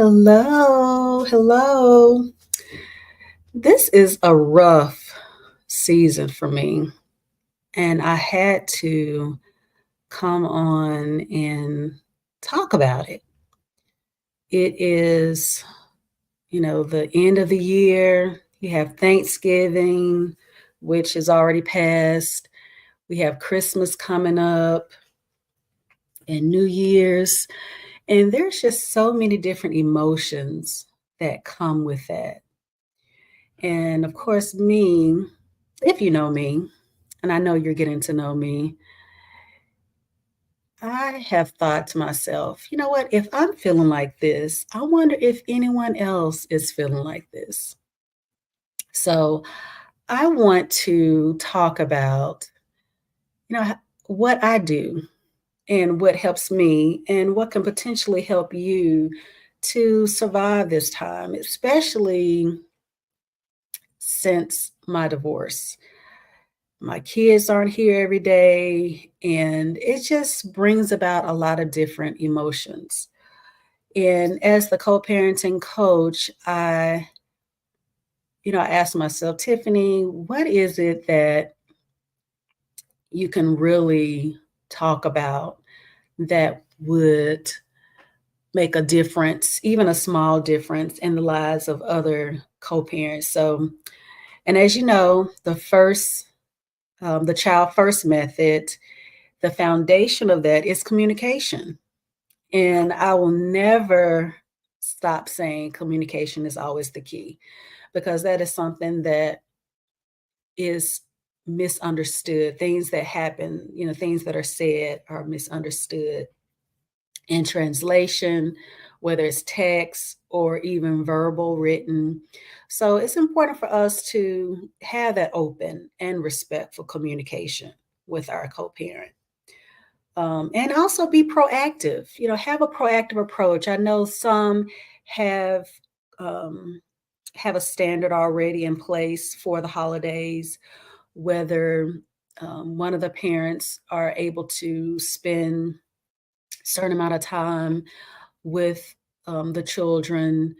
Hello, hello. This is a rough season for me, and I had to come on and talk about it. It is, the end of the year. You have Thanksgiving, which is already passed. We have Christmas coming up and New Year's, and there's just so many different emotions that come with that. And of course, me, if you know me, and I know you're getting to know me, I have thought to myself, you know what? If I'm feeling like this, I wonder if anyone else is feeling like this. So I want to talk about, what I do and what helps me and what can potentially help you to survive this time, especially since my divorce. My kids aren't here every day, and it just brings about a lot of different emotions. And as the co-parenting coach, I asked myself, Tiffany, what is it that you can really talk about that would make a difference, even a small difference in the lives of other co-parents? So, and as you know, the child first method, the foundation of that is communication. And I will never stop saying communication is always the key because that is something that is misunderstood. Things that happen, things that are said are misunderstood in translation, whether it's text or even verbal, written. So it's important for us to have that open and respectful communication with our co parent. And also be proactive, have a proactive approach. I know some have um, have a standard already in place for the holidays, whether one of the parents are able to spend a certain amount of time with the children,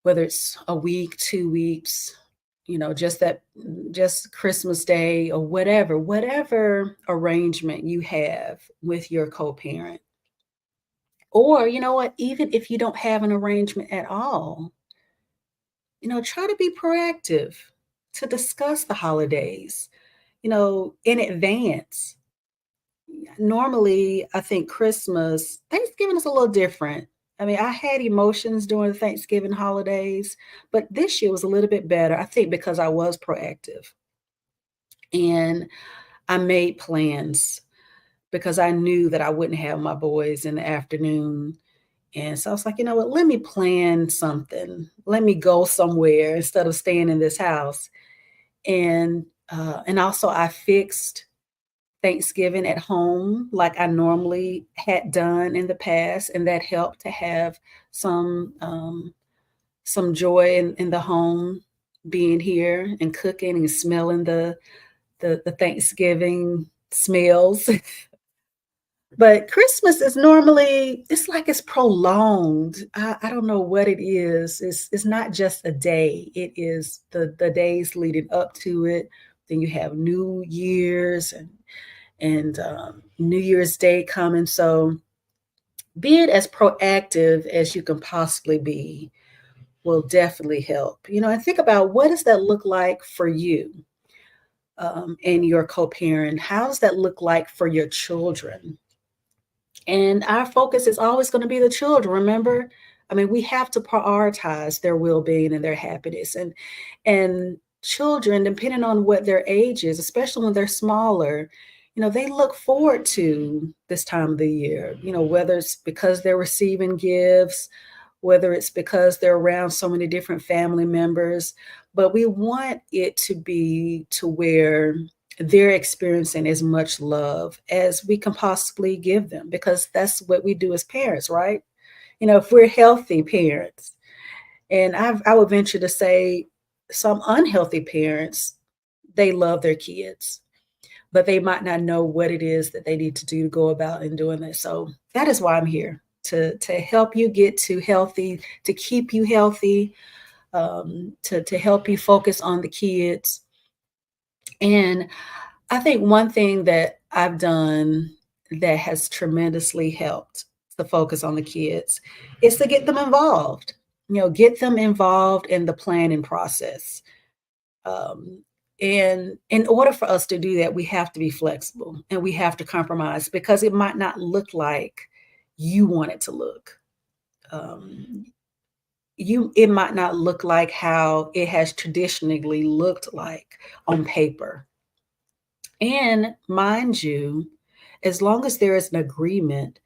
whether it's a week, 2 weeks, just Christmas Day or whatever arrangement you have with your co-parent. Or, you know what, even if you don't have an arrangement at all, try to be proactive to discuss the holidays, in advance. Normally, I think Thanksgiving is a little different. I mean, I had emotions during the Thanksgiving holidays, but this year was a little bit better, I think, because I was proactive and I made plans because I knew that I wouldn't have my boys in the afternoon. And so I was like, you know what, let me plan something. Let me go somewhere instead of staying in this house. And also I fixed Thanksgiving at home like I normally had done in the past, and that helped to have some joy in the home, being here and cooking and smelling the Thanksgiving smells. But Christmas is normally it's like it's prolonged. I don't know what it is. It's not just a day. It is the days leading up to it. Then you have New Year's and New Year's Day coming. So being as proactive as you can possibly be will definitely help. And think about what does that look like for you and your co-parent? How does that look like for your children? And our focus is always going to be the children. Remember, I mean, we have to prioritize their well-being and their happiness. And children, depending on what their age is, especially when they're smaller, they look forward to this time of the year. Whether it's because they're receiving gifts, whether it's because they're around so many different family members, but we want it to be to where they're experiencing as much love as we can possibly give them, because that's what we do as parents, right? If we're healthy parents, and I would venture to say some unhealthy parents, they love their kids, but they might not know what it is that they need to do to go about in doing that. So that is why I'm here to help you get to healthy, to keep you healthy, to help you focus on the kids. And I think one thing that I've done that has tremendously helped to focus on the kids is to get them involved. Get them involved in the planning process. Um, and in order for us to do that, we have to be flexible and we have to compromise because it might not look like you want it to look. Um, it might not look like how it has traditionally looked like on paper. And mind you, as long as there is an agreement,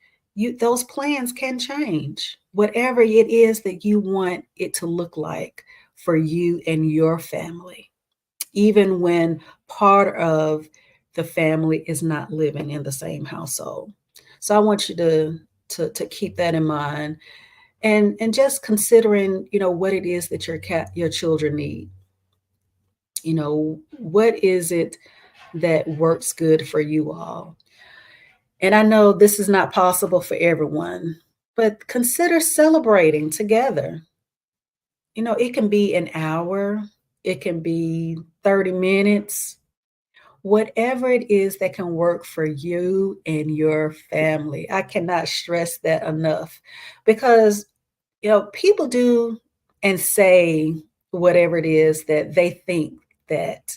those plans can change. Whatever it is that you want it to look like for you and your family, even when part of the family is not living in the same household. So I want you to keep that in mind, and just considering, what it is that your children need. What is it that works good for you all? And I know this is not possible for everyone, but consider celebrating together. It can be an hour, it can be 30 minutes, whatever it is that can work for you and your family. I cannot stress that enough because, people do and say whatever it is that they think that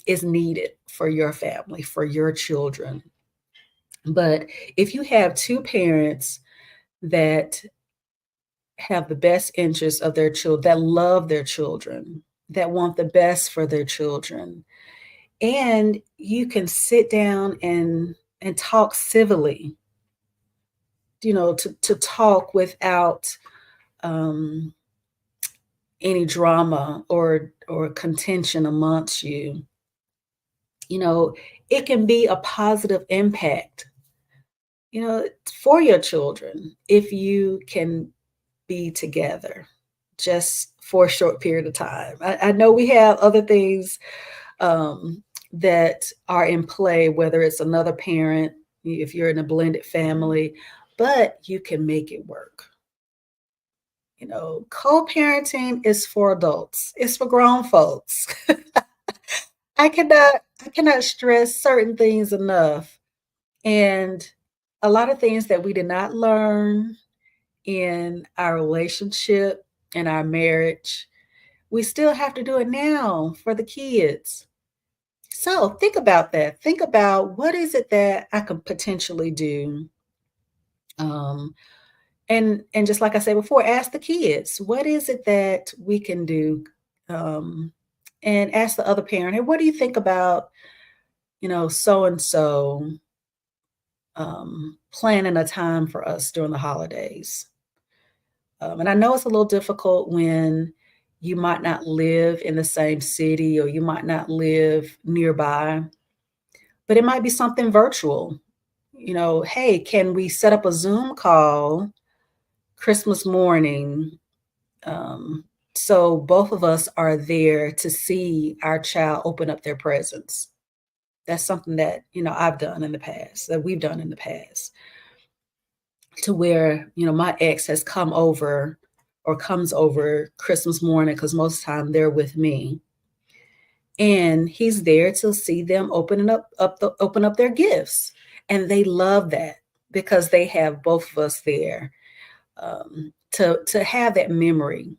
is needed for your family, for your children. But if you have two parents that have the best interests of their children, that love their children, that want the best for their children, and you can sit down and talk civilly, to talk without um, any drama or contention amongst you. It can be a positive impact, for your children if you can be together just for a short period of time. I know we have other things that are in play, whether it's another parent, if you're in a blended family, but you can make it work. Co-parenting is for adults. It's for grown folks. I cannot stress certain things enough. And a lot of things that we did not learn in our relationship and our marriage, we still have to do it now for the kids. So think about that. Think about what is it that I could potentially do. Um, and just like I said before, ask the kids, what is it that we can do? Um, and ask the other parent, hey, what do you think about, so and so planning a time for us during the holidays? And I know it's a little difficult when you might not live in the same city or you might not live nearby, but it might be something virtual. Hey, can we set up a Zoom call Christmas morning? So both of us are there to see our child open up their presents. That's something that, I've done in the past, that we've done in the past, to where, my ex has come over or comes over Christmas morning because most of the time they're with me. And he's there to see them open up their gifts. And they love that because they have both of us there, to have that memory.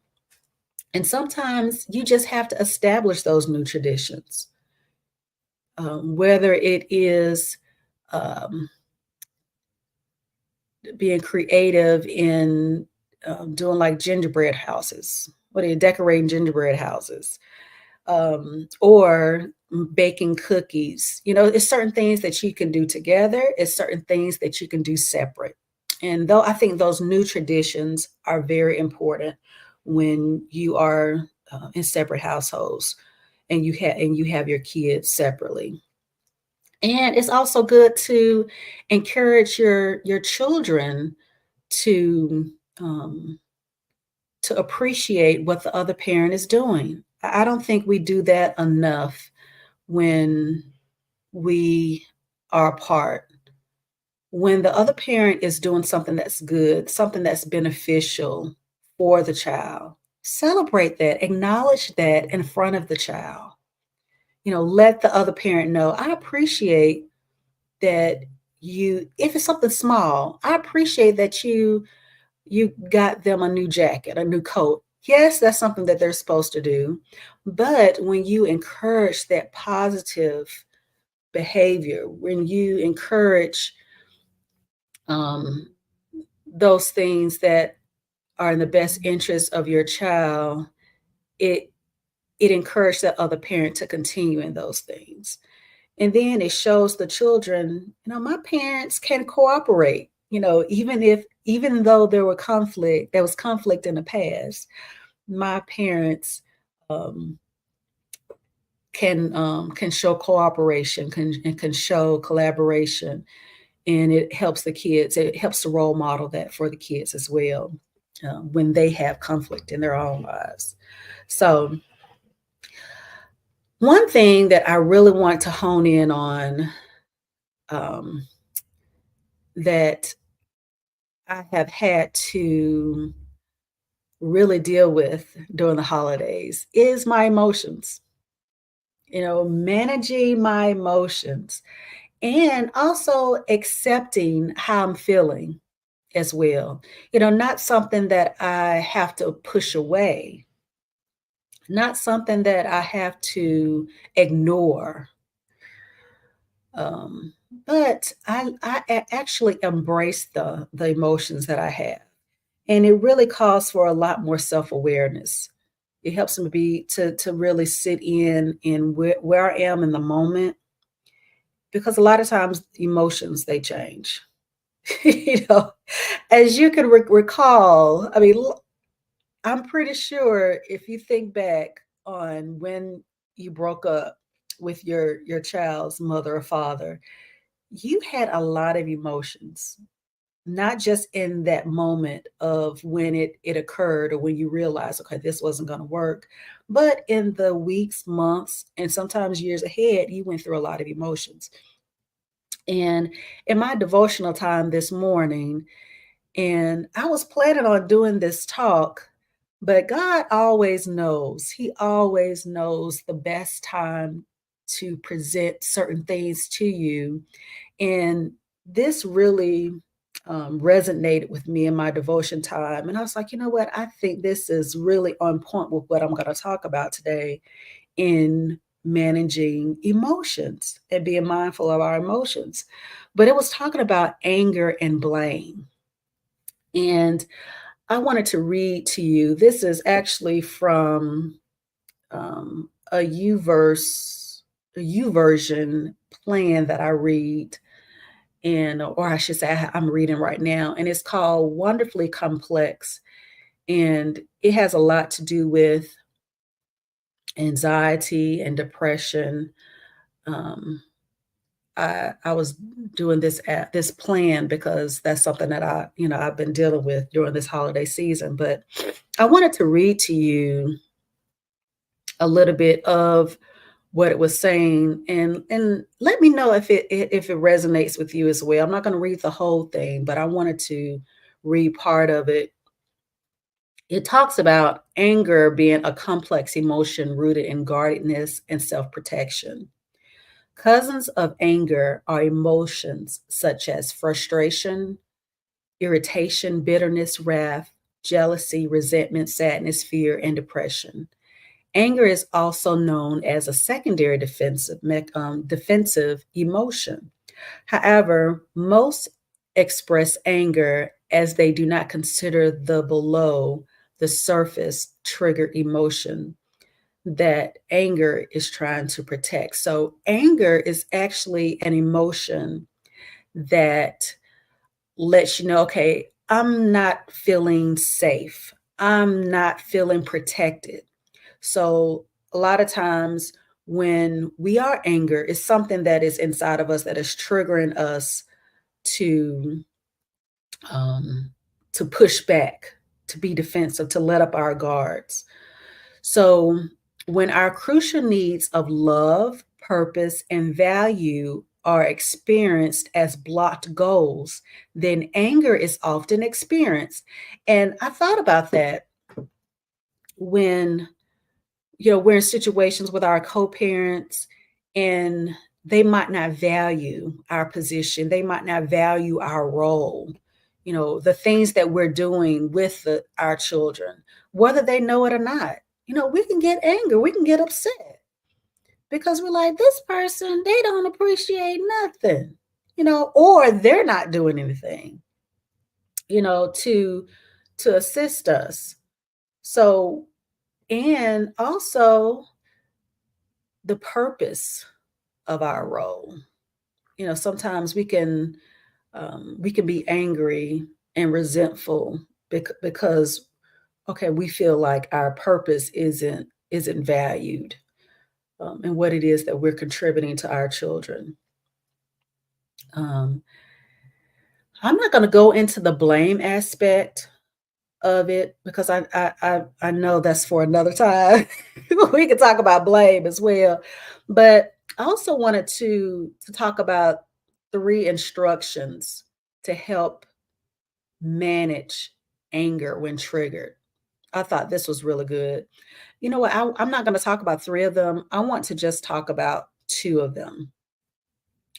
And sometimes you just have to establish those new traditions, whether it is um, being creative in doing like gingerbread houses. What are you decorating gingerbread houses? Or baking cookies. It's certain things that you can do together. It's certain things that you can do separate. And though I think those new traditions are very important when you are in separate households and you have your kids separately. And it's also good to encourage your children to um, to appreciate what the other parent is doing. I don't think we do that enough when we are apart, When the other parent is doing something that's good, something that's beneficial for the child, celebrate that, acknowledge that in front of the child. Let the other parent know, I appreciate that you, if it's something small, I appreciate that you got them a new jacket, a new coat. Yes, that's something that they're supposed to do. But when you encourage that positive behavior, when you encourage um, those things that are in the best interest of your child, it it encourages that other parent to continue in those things. And then it shows the children, my parents can cooperate, even though there was conflict in the past, my parents um, can show cooperation, can show collaboration, and it helps the kids. It helps to role model that for the kids as well when they have conflict in their own lives. So one thing that I really want to hone in on um, that I have had to really deal with during the holidays is my emotions. Managing my emotions and also accepting how I'm feeling as well. Not something that I have to push away, not something that I have to ignore. Um, but actually embrace the emotions that I have. And it really calls for a lot more self-awareness. It helps me to really sit in where I am in the moment, because a lot of times emotions, they change. you know, as you can recall, I mean, I'm pretty sure if you think back on when you broke up with your child's mother or father, you had a lot of emotions, not just in that moment of when it occurred or when you realized, okay, this wasn't going to work, but in the weeks, months, and sometimes years ahead, you went through a lot of emotions. And in my devotional time this morning, and I was planning on doing this talk, but God always knows. He always knows the best time to present certain things to you. And this really resonated with me in my devotion time. And I was like, you know what? I think this is really on point with what I'm going to talk about today in managing emotions and being mindful of our emotions. But it was talking about anger and blame. And I wanted to read to you. This is actually from a U version plan that I read, and or I should say I'm reading right now, and it's called Wonderfully Complex, and it has a lot to do with anxiety and depression. Um, I was doing this plan because that's something that I've been dealing with during this holiday season. But I wanted to read to you a little bit of what it was saying, and let me know if it resonates with you as well. I'm not going to read the whole thing, but I wanted to read part of it. It talks about anger being a complex emotion rooted in guardedness and self-protection. Cousins of anger are emotions such as frustration, irritation, bitterness, wrath, jealousy, resentment, sadness, fear, and depression. Anger is also known as a secondary defensive emotion. However, most express anger as they do not consider the below the surface trigger emotion that anger is trying to protect. So, anger is actually an emotion that lets you know, okay, I'm not feeling safe. I'm not feeling protected. So a lot of times when we are anger, it's something that is inside of us that is triggering us to um, to push back, to be defensive, to let up our guards. So when our crucial needs of love, purpose, and value are experienced as blocked goals, then anger is often experienced. And I thought about that when, we're in situations with our co-parents and they might not value our position, they might not value our role, the things that we're doing with our children, whether they know it or not. We can get angry, we can get upset because we're like, this person, they don't appreciate nothing, or they're not doing anything, to assist us. So, and also the purpose of our role. Sometimes we can be angry and resentful because okay, we feel like our purpose isn't valued, and what it is that we're contributing to our children. Um, I'm not going to go into the blame aspect of it because I know that's for another time. We could talk about blame as well, but I also wanted to talk about 3 instructions to help manage anger when triggered. I thought this was really good. You know what? I'm not going to talk about 3 of them. I want to just talk about 2 of them.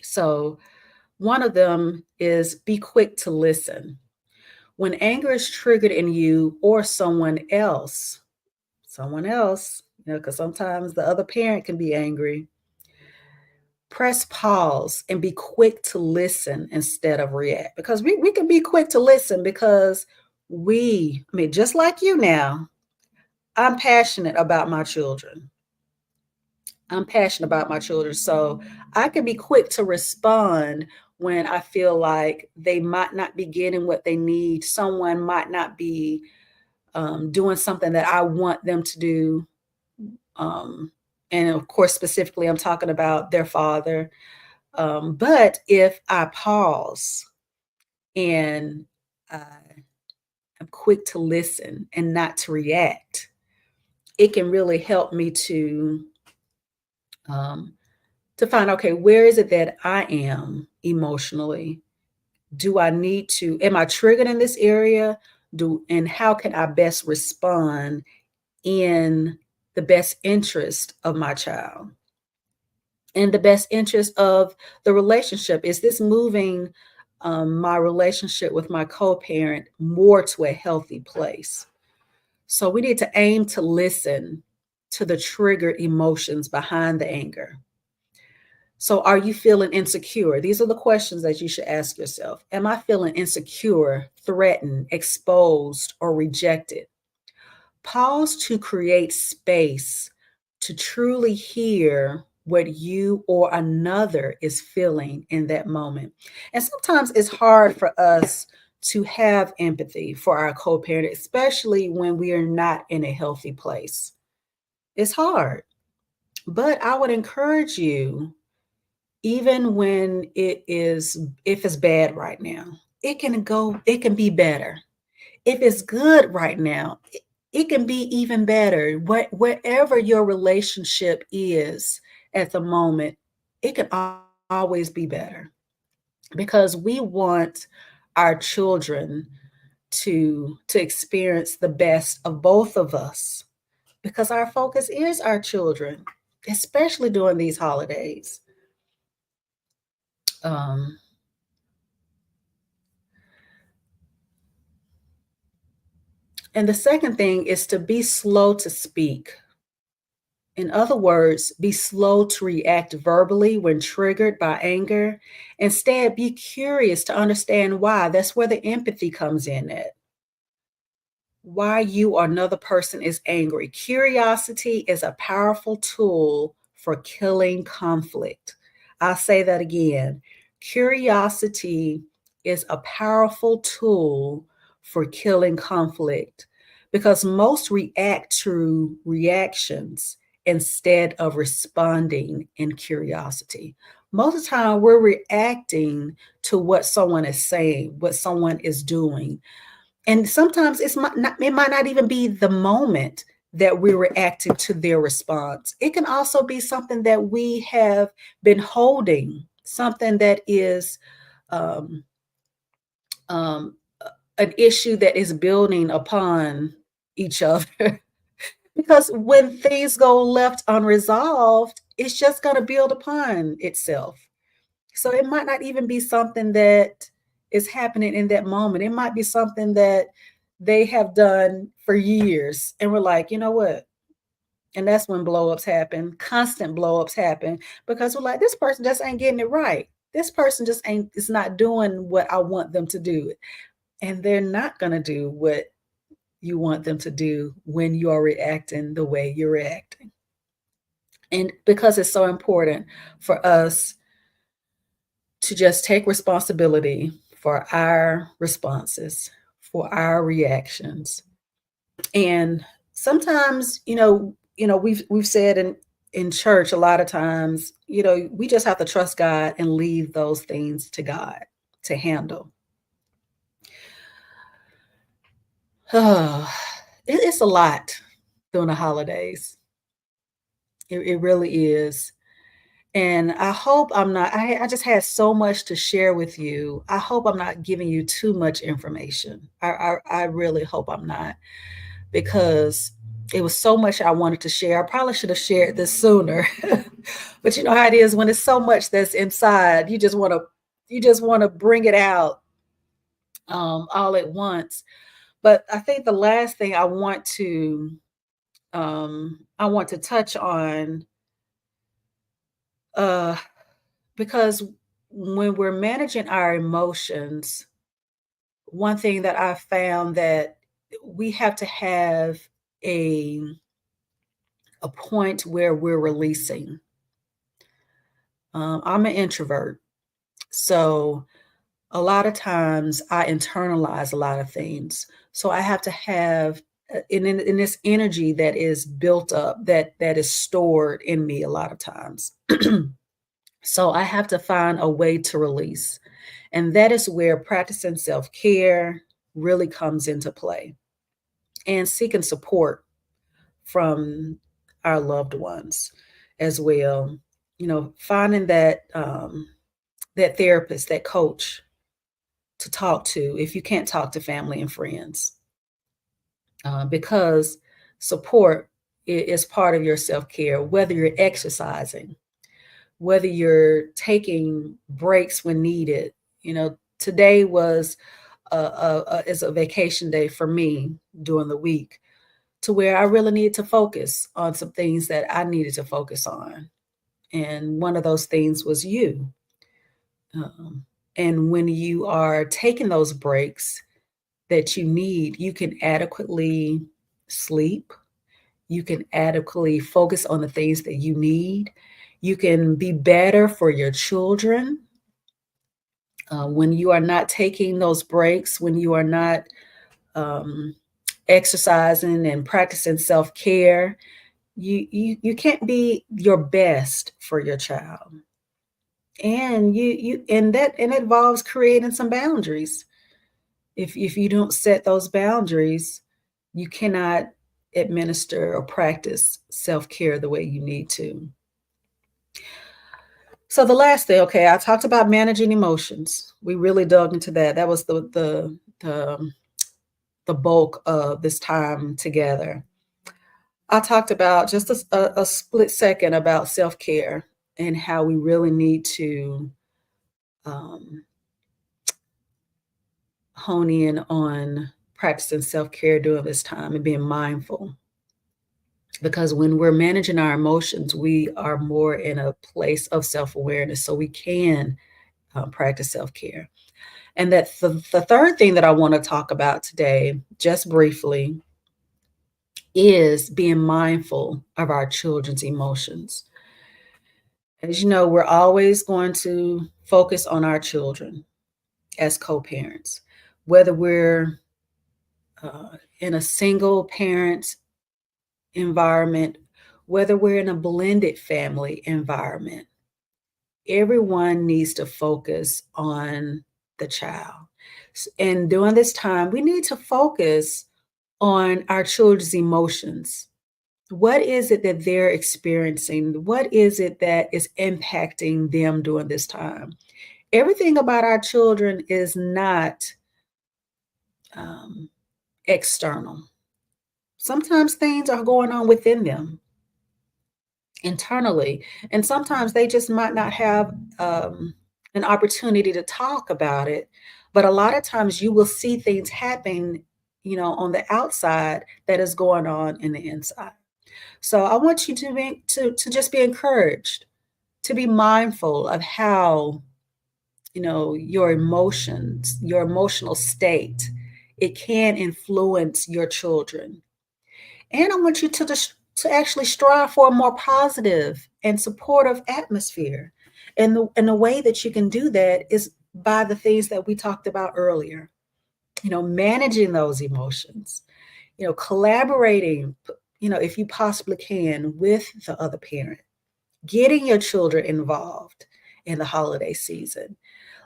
So, one of them is be quick to listen. When anger is triggered in you or someone else, because sometimes the other parent can be angry, press pause and be quick to listen instead of react. Because we can be quick to listen because I mean, just like you now, I'm passionate about my children. I'm passionate about my children. So I can be quick to respond when I feel like they might not be getting what they need. Someone might not be doing something that I want them to do. Um, and of course, specifically, I'm talking about their father. But if I pause and I am quick to listen and not to react, it can really help me um, to find, okay, where is it that I am emotionally? Do I need to, am I triggered in this area? And how can I best respond in the best interest of my child? In the best interest of the relationship? Is this moving my relationship with my co-parent more to a healthy place? So we need to aim to listen to the triggered emotions behind the anger. So are you feeling insecure? These are the questions that you should ask yourself. Am I feeling insecure, threatened, exposed, or rejected? Pause to create space to truly hear what you or another is feeling in that moment. And sometimes it's hard for us to have empathy for our co parent, especially when we are not in a healthy place. It's hard. But I would encourage you, even when if it's bad right now, it can be better. If it's good right now, it can be even better. Wherever your relationship is at the moment, it can always be better because we want our children to experience the best of both of us because our focus is our children, especially during these holidays. Um, and the second thing is to be slow to speak. In other words, be slow to react verbally when triggered by anger. Instead, be curious to understand why. That's where the empathy comes in at. Why you or another person is angry. Curiosity is a powerful tool for killing conflict. I'll say that again. Curiosity is a powerful tool for killing conflict because most react to reactions instead of responding in curiosity. Most of the time, we're reacting to what someone is saying, what someone is doing, and sometimes it might not even be the moment that we're reacting to their response. It can also be something that we have been holding something that is um, um, an issue that is building upon each other. Because when things go left unresolved, it's just going to build upon itself. So it might not even be something that is happening in that moment. It might be something that they have done for years. And we're like, you know what? And that's when blowups happen, constant blowups happen, because we're like, this person just ain't getting it right. This person just ain't, is not doing what I want them to do. And they're not going to do what you want them to do when you are reacting the way you're reacting. And because it's so important for us to just take responsibility for our responses, for our reactions. And sometimes, we've said in church a lot of times, we just have to trust God and leave those things to God to handle. It's a lot during the holidays. It really is. And I hope I'm not, I just had so much to share with you. I hope I'm not giving you too much information. I really hope I'm not, because it was so much I wanted to share. I probably should have shared this sooner. But you know how it is when it's so much that's inside, you just want to bring it out all at once. But I think the last thing I want to touch on, uh, because when we're managing our emotions, one thing that I found that we have to have a a point where we're releasing. I'm an introvert, so a lot of times I internalize a lot of things. So I have to have in this energy that is built up, that is stored in me a lot of times. So I have to find a way to release. And that is where practicing self care really comes into play, and seeking support from our loved ones as well. Finding that therapist, that coach to talk to if you can't talk to family and friends, because support is part of your self care, whether you're exercising, whether you're taking breaks when needed. Today was is a vacation day for me during the week, to where I really need to focus on some things that I needed to focus on. And one of those things was you. Um, and when you are taking those breaks that you need, you can adequately sleep. You can adequately focus on the things that you need. You can be better for your children. When you are not taking those breaks, when you are not um, exercising and practicing self care, you can't be your best for your child. And it involves creating some boundaries. If you don't set those boundaries, you cannot administer or practice self care the way you need to. So the last thing, okay, I talked about managing emotions. We really dug into that. That was the bulk of this time together. I talked about just a split second about self care and how we really need to um, hone in on practicing self care during this time and being mindful. Because when we're managing our emotions, we are more in a place of self awareness, so we can practice self care. And that the third thing that I want to talk about today, just briefly, is being mindful of our children's emotions. As you know, we're always going to focus on our children as co parents, whether we're in a single parent environment, whether we're in a blended family environment. Everyone needs to focus on the child. And during this time, we need to focus on our children's emotions. What is it that they're experiencing? What is it that is impacting them during this time? Everything about our children is not um, external. Sometimes things are going on within them internally, and sometimes they just might not have an opportunity to talk about it. But a lot of times you will see things happen, on the outside that is going on in the inside. So I want you to just be encouraged, to be mindful of how, your emotions, your emotional state, it can influence your children. And I want you to actually strive for a more positive and supportive atmosphere. And the way that you can do that is by the things that we talked about earlier. Managing those emotions, collaborating, if you possibly can, with the other parent, getting your children involved in the holiday season,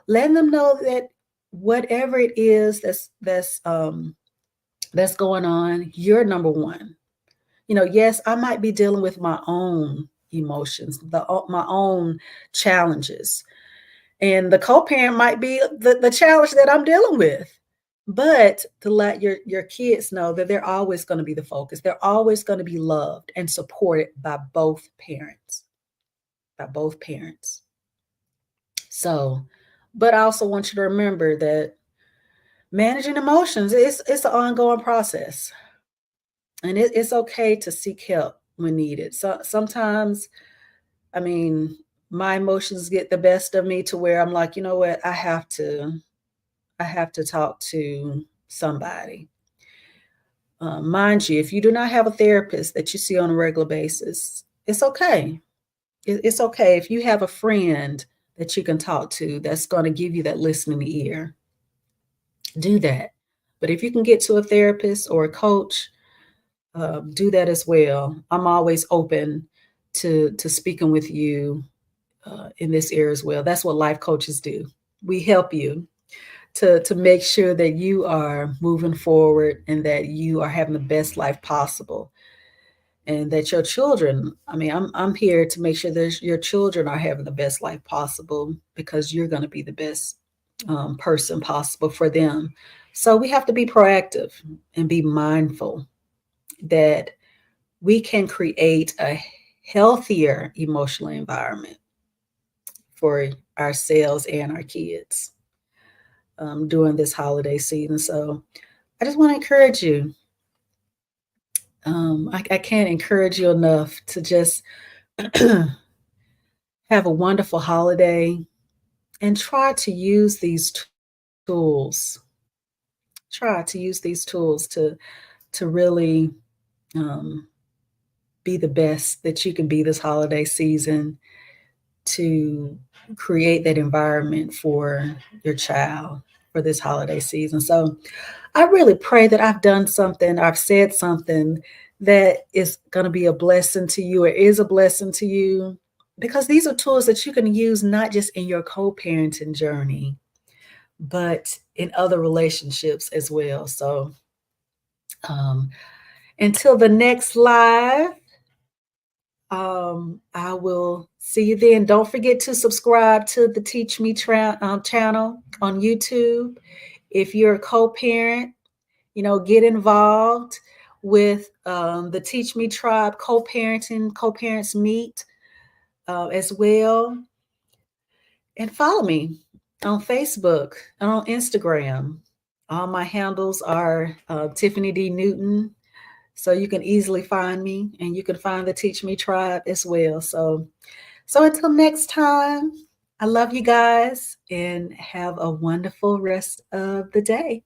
letting them know that whatever it is that's going on, you're number one. Yes, I might be dealing with my own emotions, my own challenges, and the co-parent might be the challenge that I'm dealing with. But to let your kids know that they're always going to be the focus. They're always going to be loved and supported by both parents. By both parents. So, but I also want you to remember that managing emotions is it's an ongoing process. And it's okay to seek help when needed. So sometimes, I mean, my emotions get the best of me to where I'm like, you know what, I have to talk to somebody. Mind you, if you do not have a therapist that you see on a regular basis, it's okay. It's okay if you have a friend that you can talk to that's going to give you that listening ear. Do that. But if you can get to a therapist or a coach, do that as well. I'm always open to speaking with you in this area as well. That's what life coaches do. We help you to make sure that you are moving forward and that you are having the best life possible, and that your children. I mean, I'm here to make sure that your children are having the best life possible because you're going to be the best person possible for them. So we have to be proactive and be mindful that we can create a healthier emotional environment for ourselves and our kids during this holiday season. So I just want to encourage you. I can't encourage you enough to just have a wonderful holiday and try to use these tools. Try to use these tools to really um, be the best that you can be this holiday season, to create that environment for your child for this holiday season. So I really pray that I've done something, I've said something that is going to be a blessing to you or is a blessing to you, because these are tools that you can use not just in your co-parenting journey, but in other relationships as well. So um, until the next live, I will see you then. Don't forget to subscribe to the Teach Me channel on YouTube. If you're a co-parent, get involved with the Teach Me Tribe co-parenting, co-parents meet as well. And follow me on Facebook and on Instagram. All my handles are Tiffany D. Newton. So you can easily find me, and you can find the Teach Me Tribe as well. So until next time, I love you guys and have a wonderful rest of the day.